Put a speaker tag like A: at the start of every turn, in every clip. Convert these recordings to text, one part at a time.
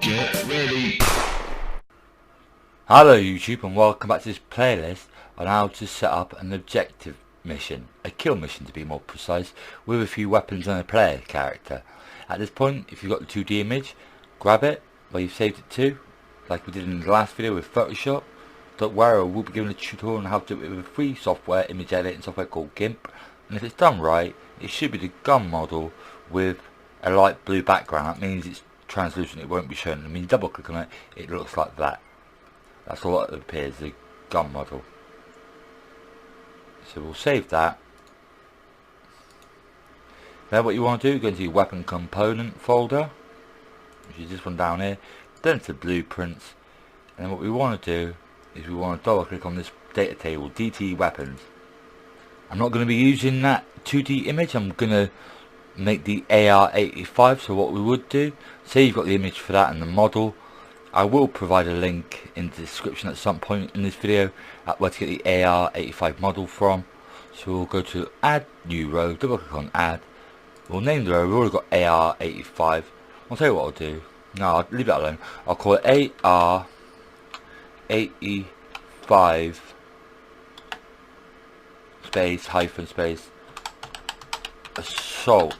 A: Get ready.
B: Hello YouTube and welcome back to this playlist on how to set up an objective mission, a kill mission to be more precise, with a few weapons and a player character. At this point, if you've got the 2D image, grab it where you've saved it to, like we did in the last video with Photoshop. Don't worry, we'll be giving a tutorial on how to do it with a free software, image editing software called GIMP, and if it's done right, it should be the gun model with a light blue background. That means it's translucent, it won't be shown. I mean, double click on it, it looks like that. That's all that appears, the gun model. So we'll save that. Then what you want to do, go into your weapon component folder, which is this one down here, then to blueprints, and then what we want to do is we want to double click on this data table, DT weapons. I'm not going to be using that 2D image, I'm going to make the AR-85, so what we would do, say you've got the image for that and the model, I will provide a link in the description at some point in this video at where to get the AR-85 model from. So we'll go to add new row, double click on add, we'll name the row, we've already got AR-85, I'll tell you what I'll do, no, I'll leave that alone, I'll call it AR-85 space hyphen space assault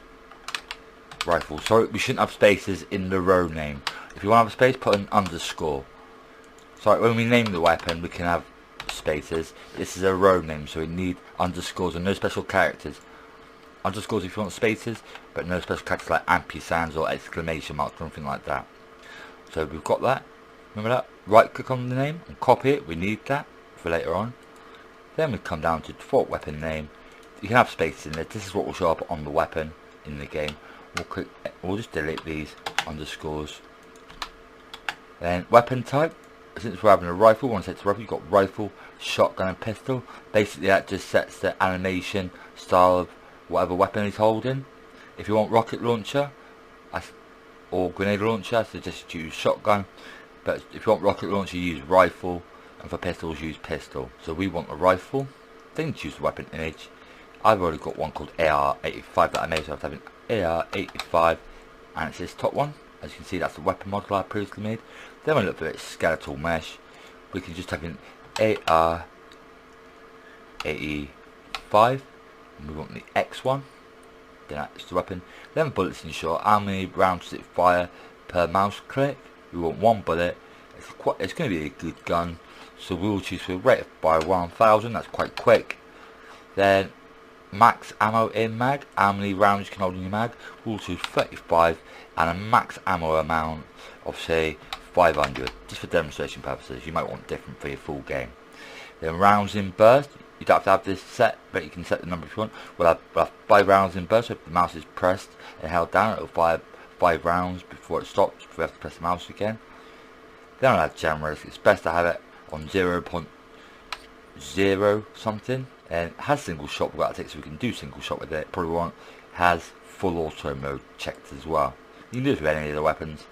B: rifle. So we shouldn't have spaces in the row name. If you want to have a space, put an underscore. So when we name the weapon, we can have spaces. This is a row name, so we need underscores and no special characters. Underscores if you want spaces, but no special characters like ampersands or exclamation marks or anything like that. So we've got that. Remember that? Right click on the name and copy it. We need that for later on. Then we come down to default weapon name. You can have spaces in there. This is what will show up on the weapon in the game. We'll just delete these underscores. Then weapon type. Since we're having a rifle, we want to set to rifle. You've got rifle, shotgun, and pistol. Basically, that just sets the animation style of whatever weapon he's holding. If you want rocket launcher or grenade launcher, I suggest you use shotgun. But if you want rocket launcher, you use rifle, and for pistols, use pistol. So we want a rifle. Then choose the weapon image. I've already got one called AR-85 that I made, so I have to have an AR-85, and it's this top one. As you can see, that's the weapon model I previously made. Then we look for its skeletal mesh. We can just type in AR-85, and we want the X one. Then that's the weapon. Then bullets in short. How many rounds does it fire per mouse click? We want one bullet. It's going to be a good gun, so we will choose for rate of fire 1000. That's quite quick. Then max ammo in mag, how many rounds you can hold in your mag, we'll choose 35, and a max ammo amount of say 500, just for demonstration purposes. You might want different for your full game. Then rounds in burst, you don't have to have this set, but you can set the number if you want. We'll have 5 rounds in burst, so if the mouse is pressed and held down, it will fire 5 rounds before it stops, if we have to press the mouse again. Then I'll have generous, it's best to have it on 0.0 something. And it has single shot without tick, so we can do single shot with it. Probably want has full auto mode checked as well. You can do this with any of the weapons.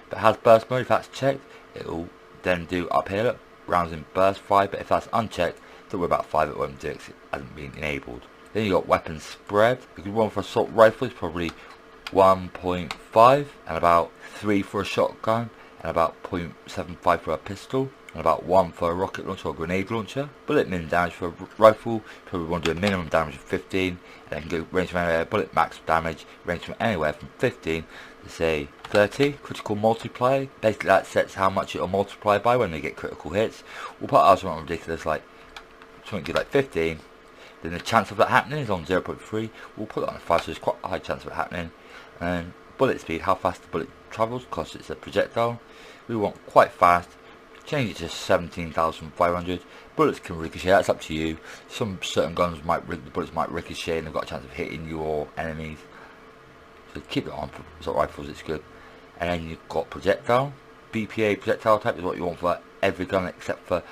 B: But it has burst mode, if that's checked, it will then do up here, look, rounds in burst 5, but if that's unchecked, don't worry about 5, it won't do it because it hasn't been enabled. Then you got weapon spread. A good one for assault rifle is probably 1.5, and about 3 for a shotgun, and about 0.75 for a pistol, and about 1 for a rocket launcher or grenade launcher. Bullet min damage for a rifle, probably want to do a minimum damage of 15, and then can go range from anywhere. Bullet max damage range from anywhere from 15 to say 30. Critical multiplier, basically that sets how much it will multiply by when they get critical hits. We'll put out something ridiculous like something good like 15. Then the chance of that happening is on 0.3. We'll put that on 5, so there's quite a high chance of it happening. And bullet speed, how fast the bullet travels, because it's a projectile. We want quite fast. Change it to 17,500. Bullets can ricochet, that's up to you. Some certain guns the bullets might ricochet and they've got a chance of hitting your enemies. So keep it on for assault rifles, it's good. And then you've got projectile. BPA projectile type is what you want for every gun except for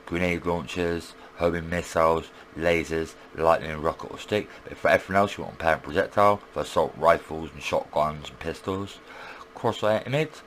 B: grenade launchers, homing missiles, lasers, lightning, rocket or stick. But for everything else you want parent projectile for assault rifles and shotguns and pistols. Crosshair image.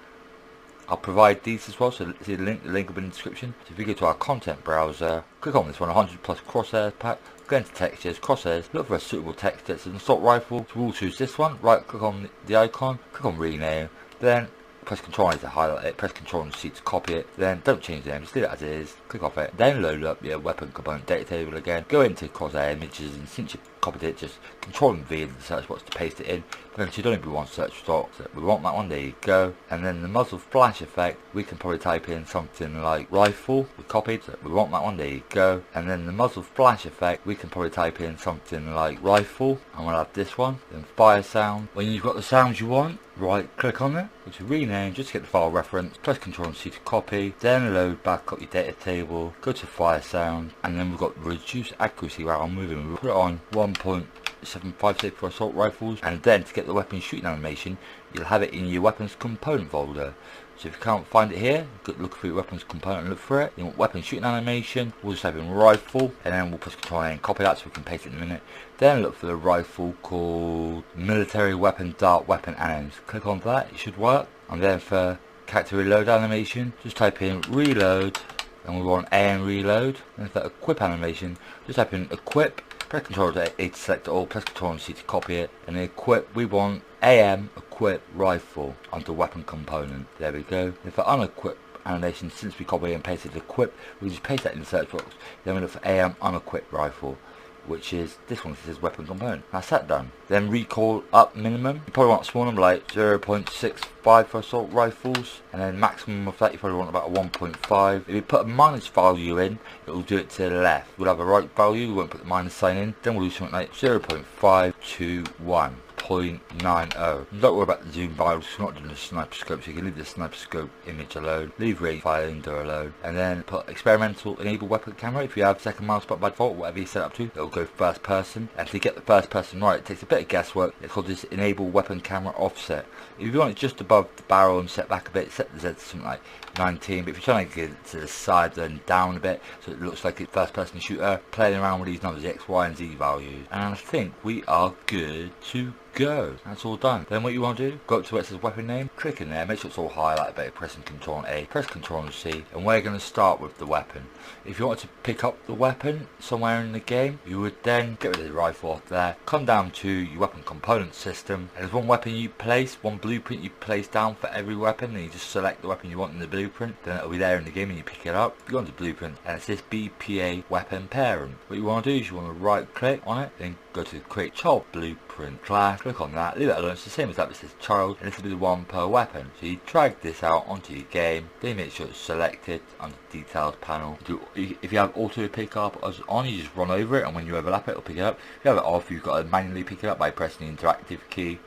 B: I'll provide these as well, so see the link will be in the description. So if you go to our content browser, click on this one, 100 plus crosshairs pack, go into textures, crosshairs, look for a suitable text that's an assault rifle, so we'll choose this one, right click on the icon, click on rename, then press Ctrl to highlight it, press Ctrl and C to copy it, then don't change the name, just leave it as it is, click off it, then load up your weapon component data table again, go into Crosshair Images, and since you've copied it, just Ctrl and V in the search box to paste it in. But you don't even want search results, so we want that one, there you go. And then the muzzle flash effect, we can probably type in something like rifle, we copied, so we want that one, there you go. And then the muzzle flash effect, we can probably type in something like rifle, and we'll have this one. Then fire sound, when you've got the sounds you want, right click on it, go to rename, just get the file reference, press Ctrl and C to copy, then load back up your data table, go to fire sound, and then we've got reduce accuracy while I'm moving. We'll put it on 1.756 for assault rifles, and then to get the weapon shooting animation, you'll have it in your weapons component folder. So if you can't find it here, look for your weapons component and look for it. You want weapon shooting animation, we'll just type in rifle, and then we'll press Ctrl and copy that so we can paste it in a minute. Then look for the rifle called military weapon dart weapon anims. Click on that, it should work. And then for character reload animation, just type in reload, and we want AM reload. And for equip animation, just type in equip, press Ctrl A to select all, press Ctrl and C to copy it, and then equip, we want AM equip rifle under weapon component. There we go. And for unequip animation, since we copied and pasted equip, we just paste that in the search box. Then we look for AM unequipped rifle, which is this one, this is weapon component. That's that done. Then recall up minimum, you probably want a small number like 0.65 for assault rifles, and then maximum of that you probably want about a 1.5. If you put a minus value in, it will do it to the left. We'll have a right value, we won't put the minus sign in, then we'll do something like 0.521. 0.90. Don't worry about the zoom values, we're not doing the sniper scope, so you can leave the sniper scope image alone, leave rangefinder indoor alone, and then put experimental enable weapon camera. If you have second mouse button by default, whatever you set up to, it'll go first person, and to get the first person right, it takes a bit of guesswork. It's called this enable weapon camera offset. If you want it just above the barrel and set back a bit, set the Z to something like 19, but if you're trying to get it to the side and down a bit so it looks like it's first person shooter, playing around with these numbers, the X, Y and Z values, and I think we are good to go. That's all done. Then what you want to do, go up to where it says weapon name, click in there, make sure it's all highlighted by pressing Ctrl and A, press Ctrl and C, and we're going to start with the weapon. If you want to pick up the weapon somewhere in the game, you would then get rid of the rifle off there, come down to your weapon component system, and there's one weapon you place, one blueprint you place down for every weapon, and you just select the weapon you want in the blueprint, then it'll be there in the game and you pick it up. You go into blueprint, and it says BPA weapon parent. What you want to do is you want to right click on it, then go to create child blueprint class, click on that, leave it alone, it's the same as that, but it says child, and this will be the one per weapon. So you drag this out onto your game, then make sure it's selected on the details panel. If you have auto pick up on, you just run over it, and when you overlap it, it'll pick it up. If you have it off, you've got to manually pick it up by pressing the interactive key,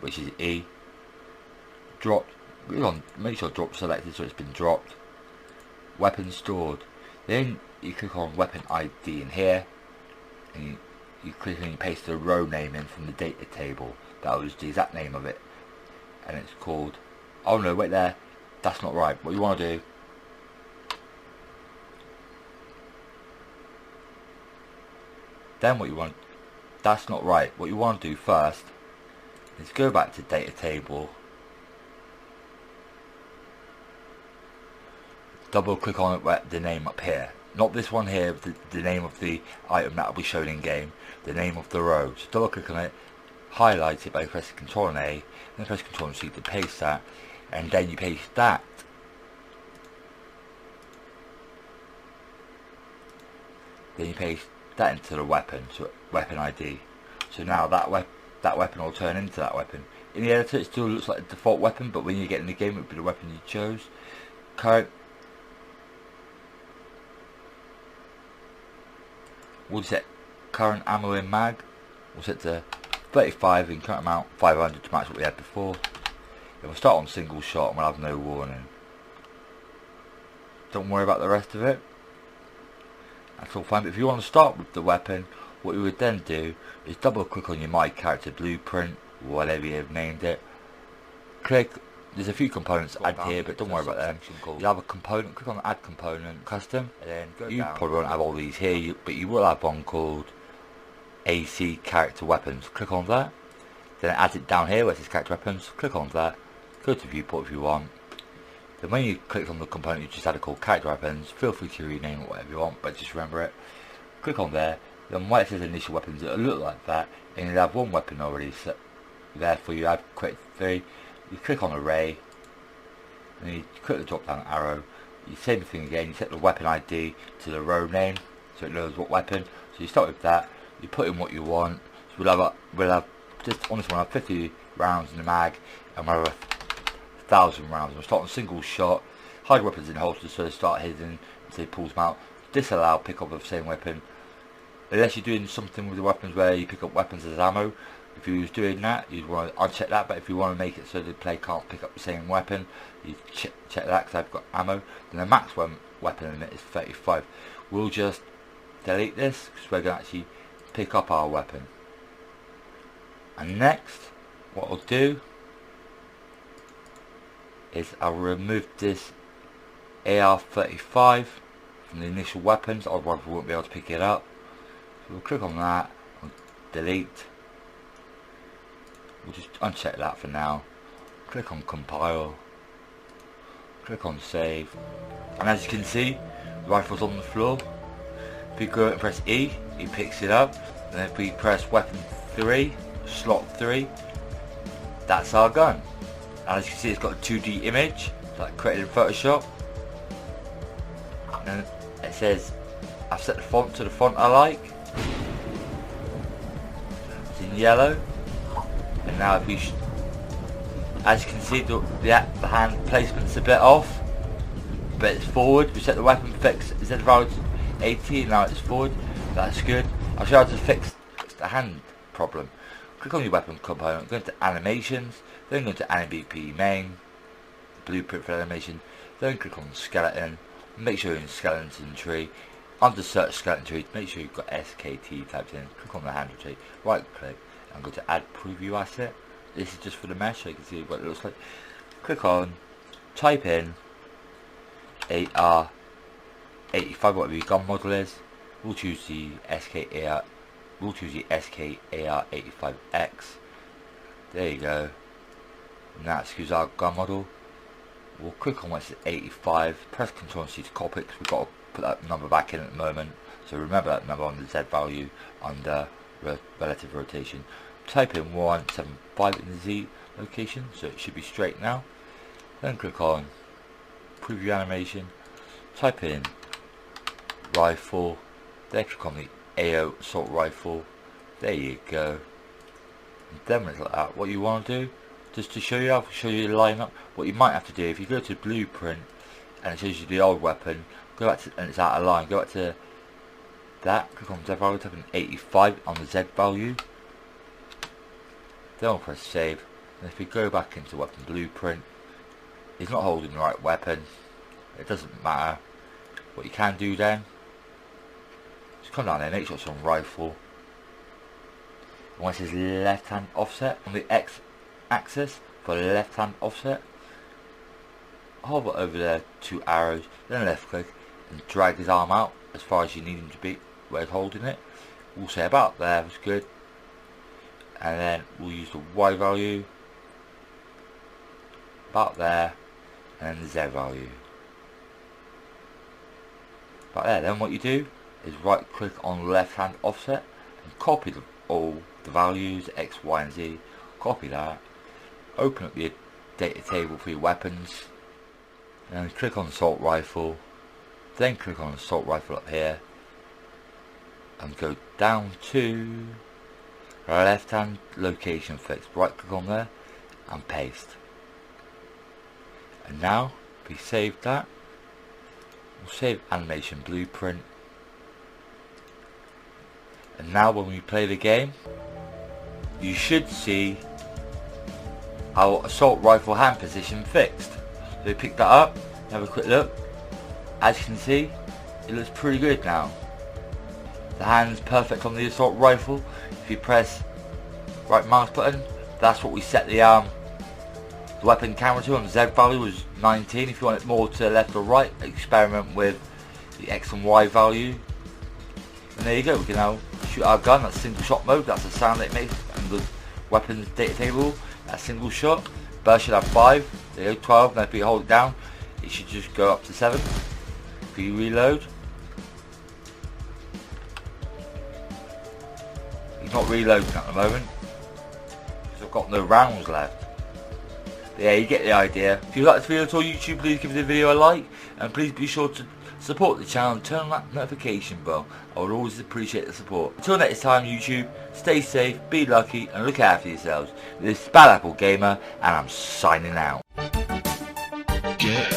B: which is E. Drop, make sure drop selected so it's been dropped. Weapon stored. Then you click on weapon ID in here, and you click and you paste the row name in from the data table. That was the exact name of it, and it's called, oh no, wait there, that's not right. What you want to do, then what you want, that's not right. What you want to do first is go back to data table, double click on it, the name up here, not this one here, the name of the item that will be shown in game, the name of the row. So double click on it, highlight it by pressing Ctrl and A, then press Ctrl and C to paste that, and then you paste that. Then you paste that into the weapon, so weapon ID. So now that weapon will turn into that weapon. In the editor it still looks like the default weapon, but when you get in the game it will be the weapon you chose. Current, we'll set current ammo in mag, we'll set to 35 in current amount, 500 to match what we had before. If we start on single shot and we'll have no warning. Don't worry about the rest of it. That's all fine, but if you want to start with the weapon, what you would then do is double click on your My Character Blueprint, whatever you've named it. Click, there's a few components to add here, but don't worry about them. You have a component, click on Add Component, Custom, and then you probably won't have all these here, but you will have one called AC Character Weapons. Click on that, then it adds it down here where it says Character Weapons. Click on that, go to Viewport if you want. Then when you click on the component you just added called Character Weapons, feel free to rename it whatever you want, but just remember it. Click on there, then where it says Initial Weapons, it'll look like that, and you'll have one weapon already set there for you. I've created 3. You click on Array, and you click the drop down arrow. You same thing again, you set the weapon ID to the row name so it knows what weapon. So you start with that, you put in what you want. So we'll have just on this one, I have 50 rounds in the mag, and we'll have 1,000 rounds. We'll start on single shot, hide weapons in holsters so they start hidden until he pulls them out. Disallow pick up of the same weapon, unless you're doing something with the weapons where you pick up weapons as ammo. If you was doing that, you'd want to uncheck that, but if you want to make it so the player can't pick up the same weapon, you check that, because I've got ammo. Then the max weapon limit is 35. We'll just delete this, because we're going to actually pick up our weapon. And next, what I'll do is I'll remove this AR-35 from the initial weapons, otherwise we won't be able to pick it up. So we'll click on that, and delete. We'll just uncheck that for now. Click on compile. Click on save. And as you can see, the rifle's on the floor. If we go and press E, he picks it up. And if we press weapon 3, slot 3, that's our gun. And as you can see, it's got a 2D image, like created in Photoshop. And it says, I've set the font to the font I like. It's in yellow. And now if you, as you can see, the hand placement's a bit off, but it's forward. We set the weapon fix, it said value 80, now it's forward. That's good. I'll show you how to fix the hand problem. Click on your weapon component, go into animations, then go into AniBP main, blueprint for animation, then click on skeleton. Make sure you're in skeleton tree. Under search skeleton tree, make sure you've got SKT typed in. Click on the handle tree, right click, and go to add preview asset. This is just for the mesh so you can see what it looks like. Click on, type in AR85, whatever your gun model is. We'll choose the SKAR. We'll choose the SKAR85X. There you go. And that's our gun model. We'll click on what's 85. Press Ctrl and C to copy it, because we've got to put that number back in at the moment. So remember that number on the Z value under relative rotation. Type in 175 in the Z location, so it should be straight now. Then click on preview animation. Type in rifle. Then click on the AO assault rifle. There you go. And then when it's like that, what you want to do, just to show you, I'll show you the lineup. What you might have to do, if you go to blueprint and it shows you the old weapon, go back to, and it's out of line, go back to that, click on Z value, type in 85 on the Z value. Then we'll press save. And if we go back into weapon blueprint, he's not holding the right weapon. It doesn't matter. What you can do then, just come down there, make sure it's on rifle. And when it says left hand offset on the X axis for the left hand offset, hover over there, 2 arrows, then left click and drag his arm out as far as you need him to be where he's holding it. We'll say about there, that's good. And then we'll use the Y value about there, and then the Z value about there. Then what you do is right click on left hand offset and copy all the values X, Y and Z. Copy that, open up your data table for your weapons, and click on assault rifle, then click on assault rifle up here and go down to left hand location fix, right click on there and paste. And now if we save that, we'll save animation blueprint, and now when we play the game you should see our assault rifle hand position fixed. So we pick that up, have a quick look. As you can see, it looks pretty good now. The hand's perfect on the assault rifle. If you press right mouse button, that's what we set the weapon camera to. On the Z value was 19. If you want it more to the left or right, experiment with the X and Y value. And there you go, we can now shoot our gun. That's single shot mode, that's the sound it makes. And the weapons data table, that's single shot. Burst should have 5, there you go, 12. Now if you hold it down, it should just go up to 7. If you reload, he's not reloading at the moment because I've got no rounds left. Yeah, you get the idea. If you like this video at all, YouTube, please give the video a like, and please be sure to support the channel and turn on that notification bell. I would always appreciate the support. Until next time, YouTube, stay safe, be lucky, and look after yourselves. This is Bad Apple Gamer, and I'm signing out.
A: Get